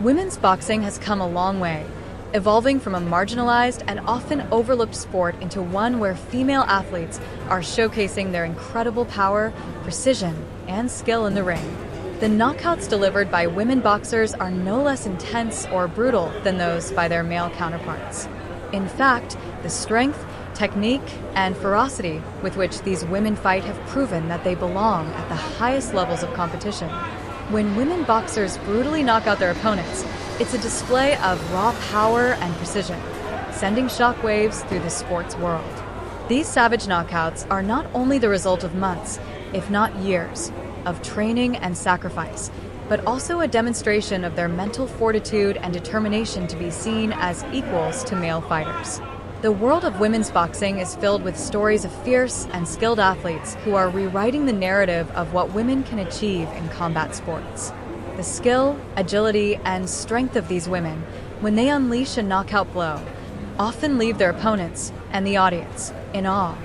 Women's boxing has come a long way, evolving from a marginalized and often overlooked sport into one where female athletes are showcasing their incredible power, precision, and skill in the ring. The knockouts delivered by women boxers are no less intense or brutal than those by their male counterparts. In fact, the strength, technique, and ferocity with which these women fight have proven that they belong at the highest levels of competition. When women boxers brutally knock out their opponents, it's a display of raw power and precision, sending shockwaves through the sports world. These savage knockouts are not only the result of months, if not years, of training and sacrifice, but also a demonstration of their mental fortitude and determination to be seen as equals to male fighters. The world of women's boxing is filled with stories of fierce and skilled athletes who are rewriting the narrative of what women can achieve in combat sports. The skill, agility, and strength of these women, when they unleash a knockout blow, often leave their opponents and the audience in awe.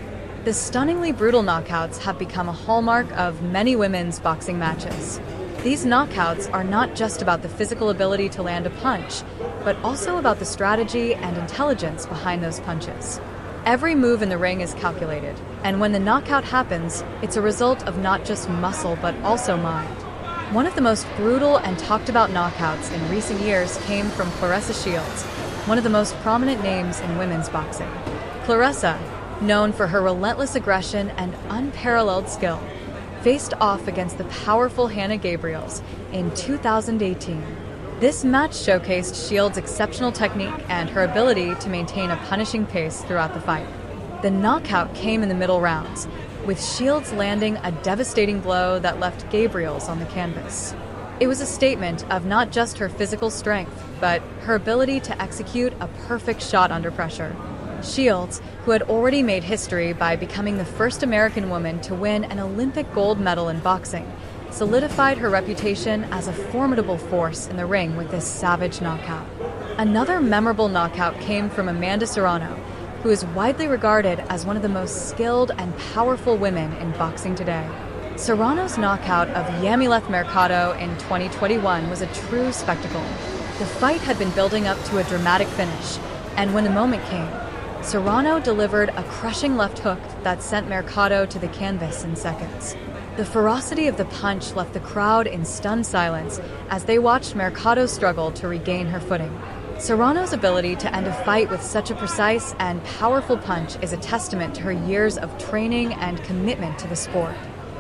The stunningly brutal knockouts have become a hallmark of many women's boxing matches. These knockouts are not just about the physical ability to land a punch, but also about the strategy and intelligence behind those punches. Every move in the ring is calculated, and when the knockout happens, it's a result of not just muscle but also mind. One of the most brutal and talked about knockouts in recent years came from Claressa Shields, one of the most prominent names in women's boxing. Claressa, known for her relentless aggression and unparalleled skill, faced off against the powerful Hannah Gabriels in 2018. This match showcased Shields' exceptional technique and her ability to maintain a punishing pace throughout the fight. The knockout came in the middle rounds, with Shields landing a devastating blow that left Gabriels on the canvas. It was a statement of not just her physical strength, but her ability to execute a perfect shot under pressure. Shields, who had already made history by becoming the first American woman to win an Olympic gold medal in boxing, solidified her reputation as a formidable force in the ring with this savage knockout. Another memorable knockout came from Amanda Serrano, who is widely regarded as one of the most skilled and powerful women in boxing today. Serrano's knockout of Yamileth Mercado in 2021 was a true spectacle. The fight had been building up to a dramatic finish, and when the moment came, Serrano delivered a crushing left hook that sent Mercado to the canvas in seconds. The ferocity of the punch left the crowd in stunned silence as they watched Mercado struggle to regain her footing. Serrano's ability to end a fight with such a precise and powerful punch is a testament to her years of training and commitment to the sport.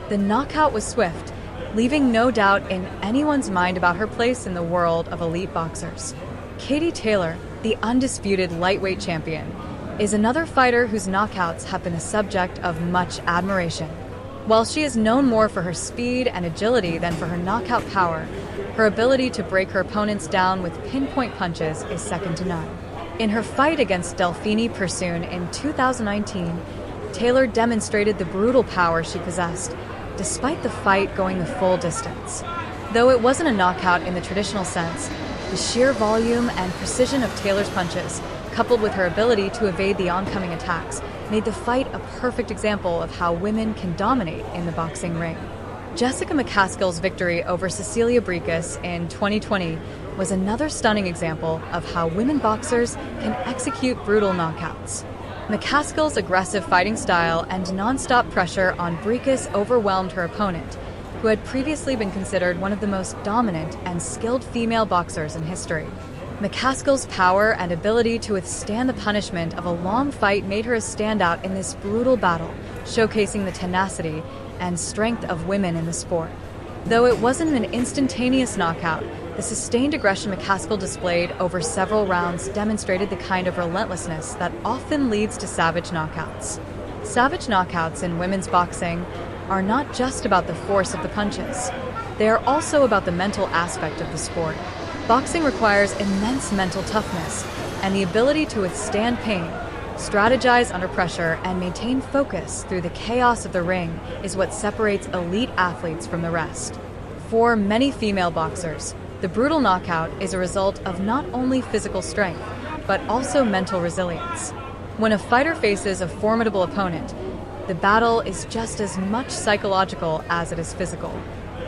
The knockout was swift, leaving no doubt in anyone's mind about her place in the world of elite boxers. Katie Taylor, the undisputed lightweight champion, is another fighter whose knockouts have been a subject of much admiration. While she is known more for her speed and agility than for her knockout power, her ability to break her opponents down with pinpoint punches is second to none. In her fight against Delphine Persoon in 2019, Taylor demonstrated the brutal power she possessed, despite the fight going the full distance. Though it wasn't a knockout in the traditional sense, the sheer volume and precision of Taylor's punches, coupled with her ability to evade the oncoming attacks, made the fight a perfect example of how women can dominate in the boxing ring. Jessica McCaskill's victory over Cecilia Brækhus in 2020 was another stunning example of how women boxers can execute brutal knockouts. McCaskill's aggressive fighting style and non-stop pressure on Brækhus overwhelmed her opponent, who had previously been considered one of the most dominant and skilled female boxers in history. McCaskill's power and ability to withstand the punishment of a long fight made her a standout in this brutal battle, showcasing the tenacity and strength of women in the sport. Though it wasn't an instantaneous knockout, the sustained aggression McCaskill displayed over several rounds demonstrated the kind of relentlessness that often leads to savage knockouts. Savage knockouts in women's boxing are not just about the force of the punches. They are also about the mental aspect of the sport. Boxing requires immense mental toughness and the ability to withstand pain, strategize under pressure, and maintain focus through the chaos of the ring is what separates elite athletes from the rest. For many female boxers, the brutal knockout is a result of not only physical strength, but also mental resilience. When a fighter faces a formidable opponent, the battle is just as much psychological as it is physical.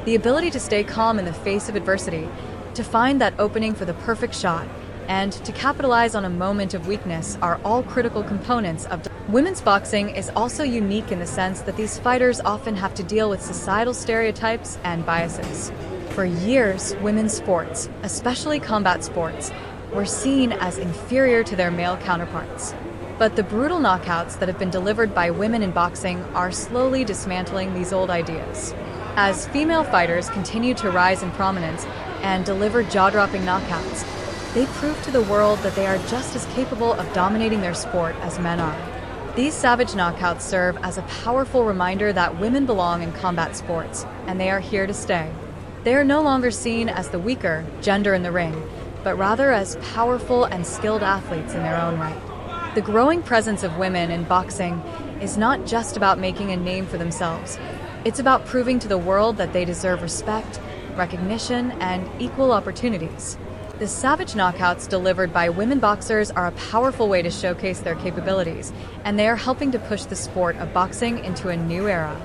The ability to stay calm in the face of adversity To find that opening for the perfect shot and to capitalize on a moment of weakness are all critical components of women's boxing is also unique in the sense that these fighters often have to deal with societal stereotypes and biases. For years, women's sports, especially combat sports, were seen as inferior to their male counterparts. But the brutal knockouts that have been delivered by women in boxing are slowly dismantling these old ideas. As female fighters continue to rise in prominence and deliver jaw-dropping knockouts, they prove to the world that they are just as capable of dominating their sport as men are. These savage knockouts serve as a powerful reminder that women belong in combat sports, and they are here to stay. They are no longer seen as the weaker gender in the ring, but rather as powerful and skilled athletes in their own right. The growing presence of women in boxing is not just about making a name for themselves. It's about proving to the world that they deserve respect, recognition, and equal opportunities. The savage knockouts delivered by women boxers are a powerful way to showcase their capabilities, and they are helping to push the sport of boxing into a new era.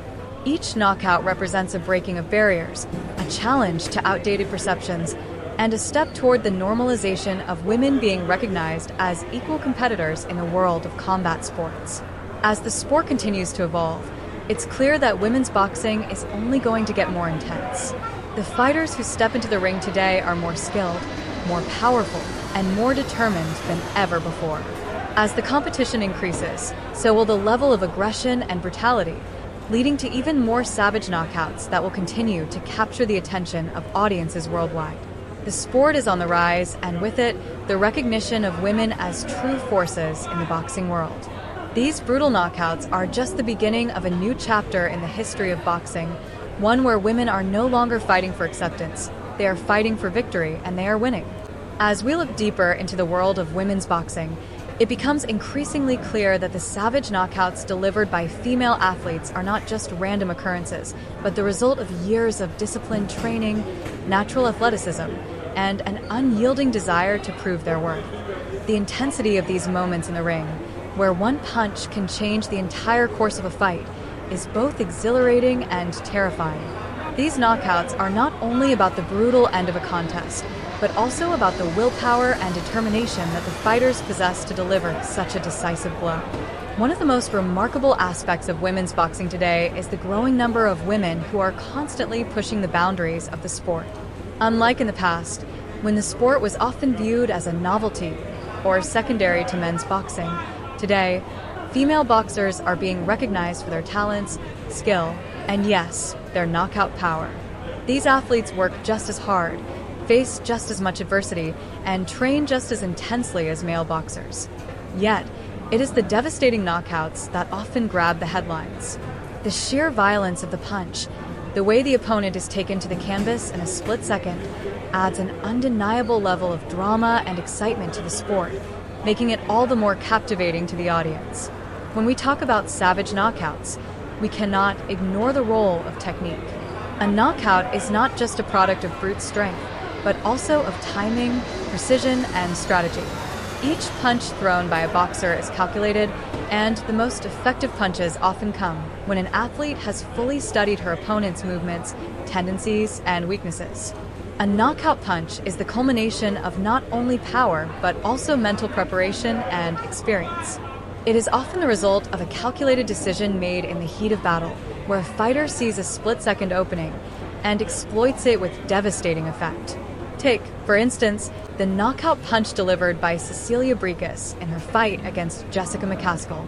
Each knockout represents a breaking of barriers, a challenge to outdated perceptions, and a step toward the normalization of women being recognized as equal competitors in the world of combat sports. As the sport continues to evolve, it's clear that women's boxing is only going to get more intense. The fighters who step into the ring today are more skilled, more powerful, and more determined than ever before. As the competition increases, so will the level of aggression and brutality, leading to even more savage knockouts that will continue to capture the attention of audiences worldwide. The sport is on the rise, and with it, the recognition of women as true forces in the boxing world. These brutal knockouts are just the beginning of a new chapter in the history of boxing, one where women are no longer fighting for acceptance. They are fighting for victory, and they are winning. As we look deeper into the world of women's boxing, it becomes increasingly clear that the savage knockouts delivered by female athletes are not just random occurrences, but the result of years of disciplined training, natural athleticism, and an unyielding desire to prove their worth. The intensity of these moments in the ring, where one punch can change the entire course of a fight, is both exhilarating and terrifying. These knockouts are not only about the brutal end of a contest, but also about the willpower and determination that the fighters possess to deliver such a decisive blow. One of the most remarkable aspects of women's boxing today is the growing number of women who are constantly pushing the boundaries of the sport. Unlike in the past, when the sport was often viewed as a novelty or secondary to men's boxing, today, female boxers are being recognized for their talents, skill, and yes, their knockout power. These athletes work just as hard, face just as much adversity, and train just as intensely as male boxers. Yet, it is the devastating knockouts that often grab the headlines. The sheer violence of the punch, the way the opponent is taken to the canvas in a split second, adds an undeniable level of drama and excitement to the sport, making it all the more captivating to the audience. When we talk about savage knockouts, we cannot ignore the role of technique. A knockout is not just a product of brute strength, but also of timing, precision, and strategy. Each punch thrown by a boxer is calculated, and the most effective punches often come when an athlete has fully studied her opponent's movements, tendencies, and weaknesses. A knockout punch is the culmination of not only power, but also mental preparation and experience. It is often the result of a calculated decision made in the heat of battle, where a fighter sees a split-second opening and exploits it with devastating effect. Take, for instance, the knockout punch delivered by Cecilia Brækhus in her fight against Jessica McCaskill.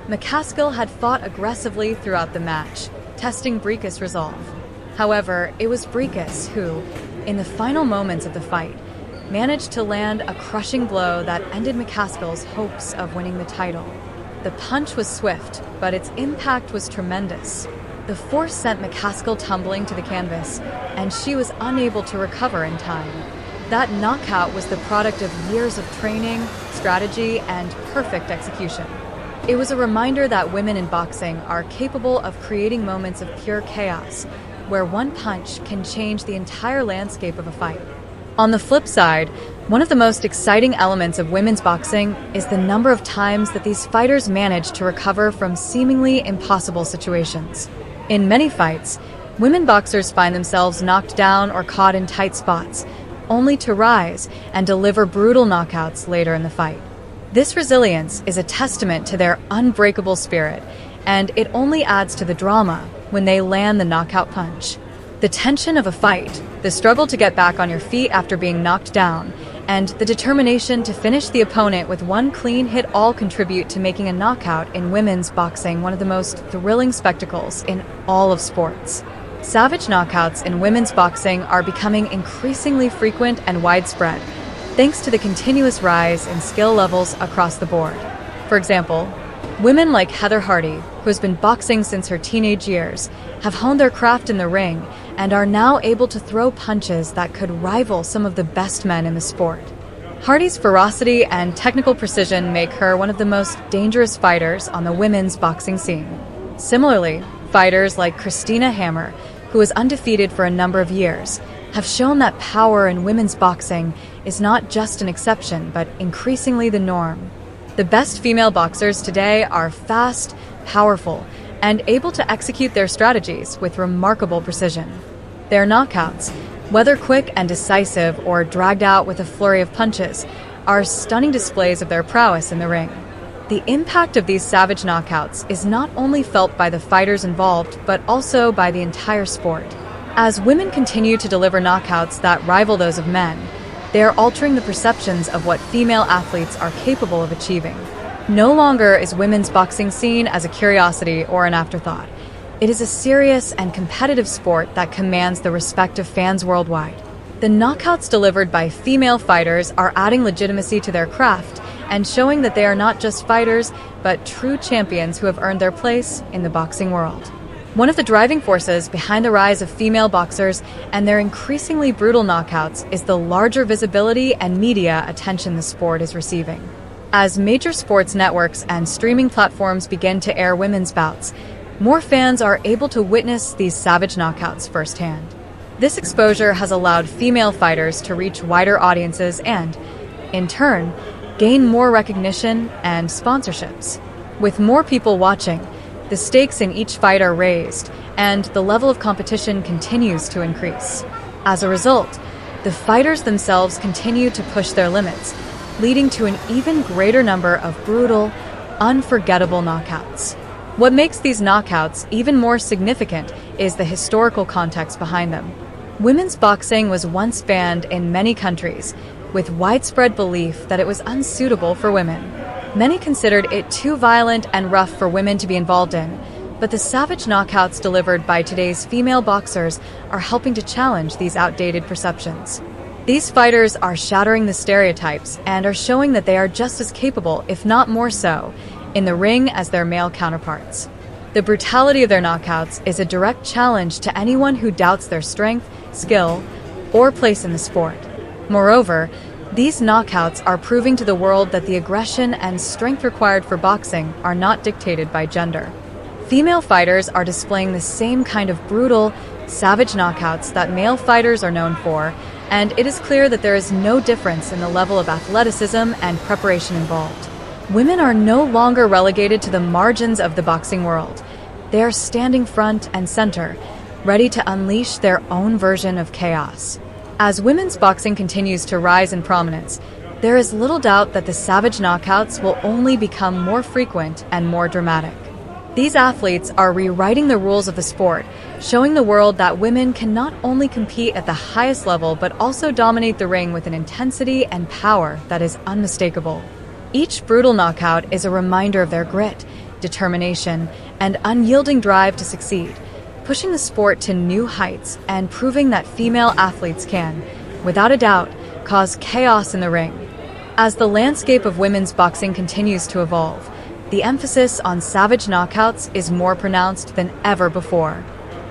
McCaskill had fought aggressively throughout the match, testing Brækhus' resolve. However, it was Brækhus who, in the final moments of the fight, managed to land a crushing blow that ended McCaskill's hopes of winning the title. The punch was swift, but its impact was tremendous. The force sent McCaskill tumbling to the canvas, and she was unable to recover in time. That knockout was the product of years of training, strategy, and perfect execution. It was a reminder that women in boxing are capable of creating moments of pure chaos, where one punch can change the entire landscape of a fight. On the flip side, one of the most exciting elements of women's boxing is the number of times that these fighters manage to recover from seemingly impossible situations. In many fights, women boxers find themselves knocked down or caught in tight spots, only to rise and deliver brutal knockouts later in the fight. This resilience is a testament to their unbreakable spirit, and it only adds to the drama when they land the knockout punch. The tension of a fight, the struggle to get back on your feet after being knocked down, and the determination to finish the opponent with one clean hit all contribute to making a knockout in women's boxing one of the most thrilling spectacles in all of sports. Savage knockouts in women's boxing are becoming increasingly frequent and widespread, thanks to the continuous rise in skill levels across the board. For example, women like Heather Hardy, who has been boxing since her teenage years, have honed their craft in the ring and are now able to throw punches that could rival some of the best men in the sport. Hardy's ferocity and technical precision make her one of the most dangerous fighters on the women's boxing scene. Similarly, fighters like Christina Hammer, who is undefeated for a number of years, have shown that power in women's boxing is not just an exception, but increasingly the norm. The best female boxers today are fast, powerful, and able to execute their strategies with remarkable precision. Their knockouts, whether quick and decisive or dragged out with a flurry of punches, are stunning displays of their prowess in the ring. The impact of these savage knockouts is not only felt by the fighters involved, but also by the entire sport. As women continue to deliver knockouts that rival those of men, they are altering the perceptions of what female athletes are capable of achieving. No longer is women's boxing seen as a curiosity or an afterthought. It is a serious and competitive sport that commands the respect of fans worldwide. The knockouts delivered by female fighters are adding legitimacy to their craft and showing that they are not just fighters, but true champions who have earned their place in the boxing world. One of the driving forces behind the rise of female boxers and their increasingly brutal knockouts is the larger visibility and media attention the sport is receiving. As major sports networks and streaming platforms begin to air women's bouts, more fans are able to witness these savage knockouts firsthand. This exposure has allowed female fighters to reach wider audiences and, in turn, gain more recognition and sponsorships. With more people watching, the stakes in each fight are raised, and the level of competition continues to increase. As a result, the fighters themselves continue to push their limits, leading to an even greater number of brutal, unforgettable knockouts. What makes these knockouts even more significant is the historical context behind them. Women's boxing was once banned in many countries, with widespread belief that it was unsuitable for women. Many considered it too violent and rough for women to be involved in, but the savage knockouts delivered by today's female boxers are helping to challenge these outdated perceptions. These fighters are shattering the stereotypes and are showing that they are just as capable, if not more so, in the ring as their male counterparts. The brutality of their knockouts is a direct challenge to anyone who doubts their strength, skill, or place in the sport. Moreover, these knockouts are proving to the world that the aggression and strength required for boxing are not dictated by gender. Female fighters are displaying the same kind of brutal, savage knockouts that male fighters are known for, and it is clear that there is no difference in the level of athleticism and preparation involved. Women are no longer relegated to the margins of the boxing world. They are standing front and center, ready to unleash their own version of chaos. As women's boxing continues to rise in prominence, there is little doubt that the savage knockouts will only become more frequent and more dramatic. These athletes are rewriting the rules of the sport, showing the world that women can not only compete at the highest level but also dominate the ring with an intensity and power that is unmistakable. Each brutal knockout is a reminder of their grit, determination, and unyielding drive to succeed, pushing the sport to new heights and proving that female athletes can, without a doubt, cause chaos in the ring. As the landscape of women's boxing continues to evolve, the emphasis on savage knockouts is more pronounced than ever before.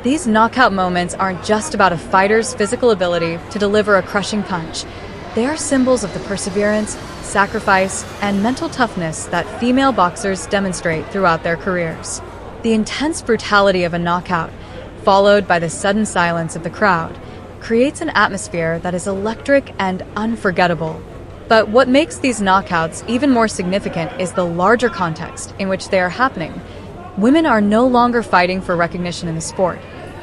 These knockout moments aren't just about a fighter's physical ability to deliver a crushing punch. They are symbols of the perseverance, sacrifice, and mental toughness that female boxers demonstrate throughout their careers. The intense brutality of a knockout, followed by the sudden silence of the crowd, creates an atmosphere that is electric and unforgettable. But what makes these knockouts even more significant is the larger context in which they are happening. Women are no longer fighting for recognition in the sport.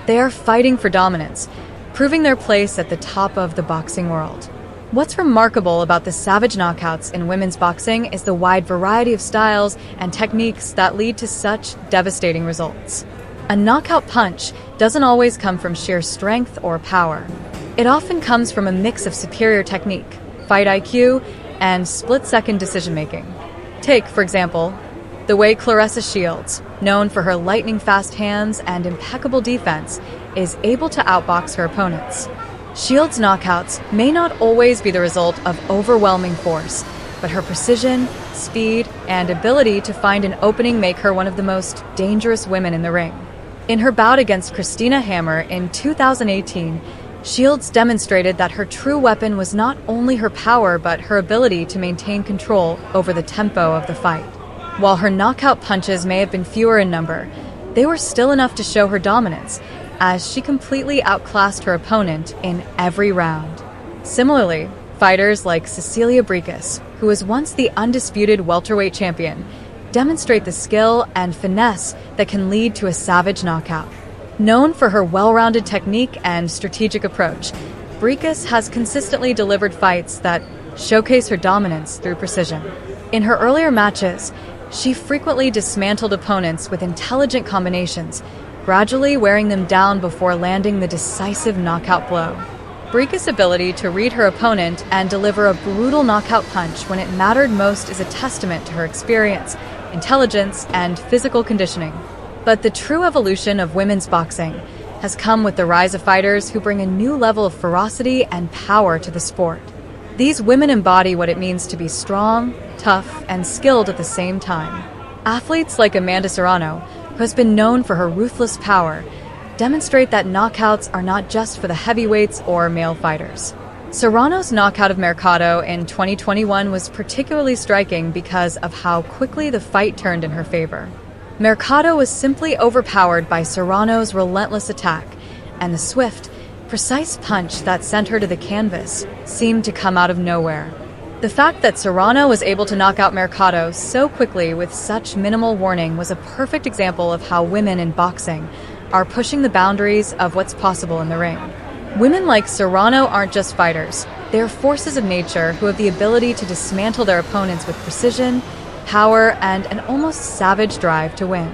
They are fighting for dominance, proving their place at the top of the boxing world. What's remarkable about the savage knockouts in women's boxing is the wide variety of styles and techniques that lead to such devastating results. A knockout punch doesn't always come from sheer strength or power. It often comes from a mix of superior technique, fight IQ, and split-second decision-making. Take, for example, the way Claressa Shields, known for her lightning-fast hands and impeccable defense, is able to outbox her opponents. Shields' knockouts may not always be the result of overwhelming force, but her precision, speed, and ability to find an opening make her one of the most dangerous women in the ring. In her bout against Christina Hammer in 2018, Shields demonstrated that her true weapon was not only her power but her ability to maintain control over the tempo of the fight. While her knockout punches may have been fewer in number, they were still enough to show her dominance, as she completely outclassed her opponent in every round. Similarly, fighters like Cecilia Brækhus, who was once the undisputed welterweight champion, demonstrate the skill and finesse that can lead to a savage knockout. Known for her well-rounded technique and strategic approach, Brækhus has consistently delivered fights that showcase her dominance through precision. In her earlier matches, she frequently dismantled opponents with intelligent combinations, gradually wearing them down before landing the decisive knockout blow. Brækhus' ability to read her opponent and deliver a brutal knockout punch when it mattered most is a testament to her experience, intelligence, and physical conditioning. But the true evolution of women's boxing has come with the rise of fighters who bring a new level of ferocity and power to the sport. These women embody what it means to be strong, tough, and skilled at the same time. Athletes like Amanda Serrano, who has been known for her ruthless power, demonstrate that knockouts are not just for the heavyweights or male fighters. Serrano's knockout of Mercado in 2021 was particularly striking because of how quickly the fight turned in her favor. Mercado was simply overpowered by Serrano's relentless attack, and the swift, precise punch that sent her to the canvas seemed to come out of nowhere. The fact that Serrano was able to knock out Mercado so quickly with such minimal warning was a perfect example of how women in boxing are pushing the boundaries of what's possible in the ring. Women like Serrano aren't just fighters, they're forces of nature who have the ability to dismantle their opponents with precision, power, and an almost savage drive to win.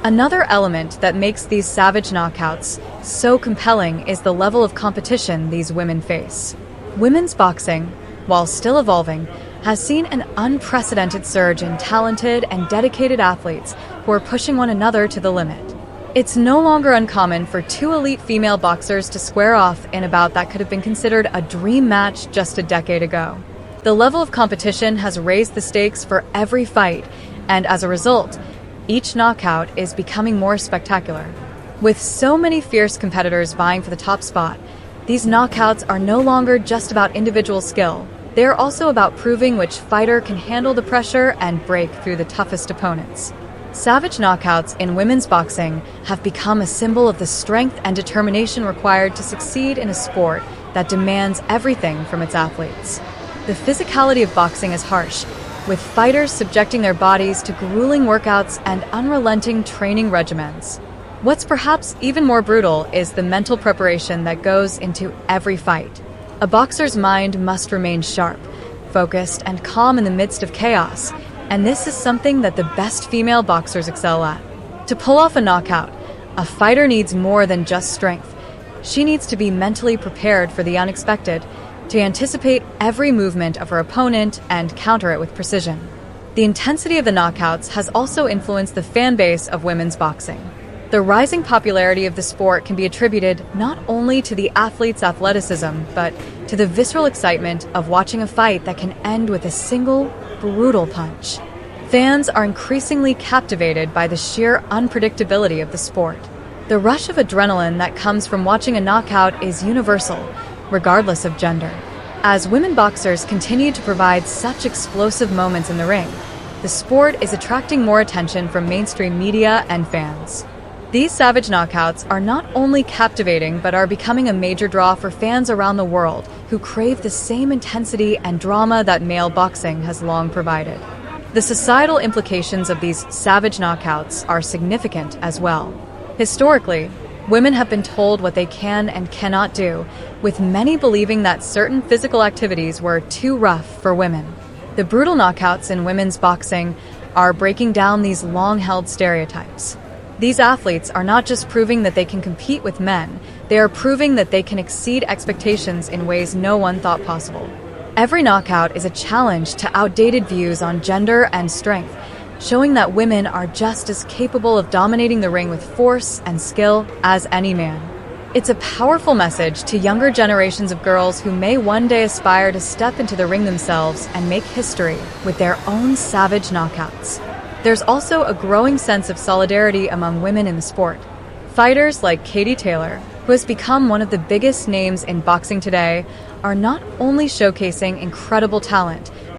Another element that makes these savage knockouts so compelling is the level of competition these women face. Women's boxing, while still evolving, has seen an unprecedented surge in talented and dedicated athletes who are pushing one another to the limit. It's no longer uncommon for two elite female boxers to square off in a bout that could have been considered a dream match just a decade ago. The level of competition has raised the stakes for every fight, and as a result, each knockout is becoming more spectacular. With so many fierce competitors vying for the top spot, these knockouts are no longer just about individual skill. They are also about proving which fighter can handle the pressure and break through the toughest opponents. Savage knockouts in women's boxing have become a symbol of the strength and determination required to succeed in a sport that demands everything from its athletes. The physicality of boxing is harsh, with fighters subjecting their bodies to grueling workouts and unrelenting training regimens. What's perhaps even more brutal is the mental preparation that goes into every fight. A boxer's mind must remain sharp, focused, and calm in the midst of chaos, and this is something that the best female boxers excel at. To pull off a knockout, a fighter needs more than just strength. She needs to be mentally prepared for the unexpected, to anticipate every movement of her opponent and counter it with precision. The intensity of the knockouts has also influenced the fan base of women's boxing. The rising popularity of the sport can be attributed not only to the athlete's athleticism, but to the visceral excitement of watching a fight that can end with a single, brutal punch. Fans are increasingly captivated by the sheer unpredictability of the sport. The rush of adrenaline that comes from watching a knockout is universal, regardless of gender. As women boxers continue to provide such explosive moments in the ring, the sport is attracting more attention from mainstream media and fans. These savage knockouts are not only captivating but are becoming a major draw for fans around the world who crave the same intensity and drama that male boxing has long provided. The societal implications of these savage knockouts are significant as well. Historically, Women have been told what they can and cannot do, with many believing that certain physical activities were too rough for women. The brutal knockouts in women's boxing are breaking down these long-held stereotypes. These athletes are not just proving that they can compete with men, they are proving that they can exceed expectations in ways no one thought possible. Every knockout is a challenge to outdated views on gender and strength, showing that women are just as capable of dominating the ring with force and skill as any man. It's a powerful message to younger generations of girls who may one day aspire to step into the ring themselves and make history with their own savage knockouts. There's also a growing sense of solidarity among women in the sport. Fighters like Katie Taylor, who has become one of the biggest names in boxing today, are not only showcasing incredible talent,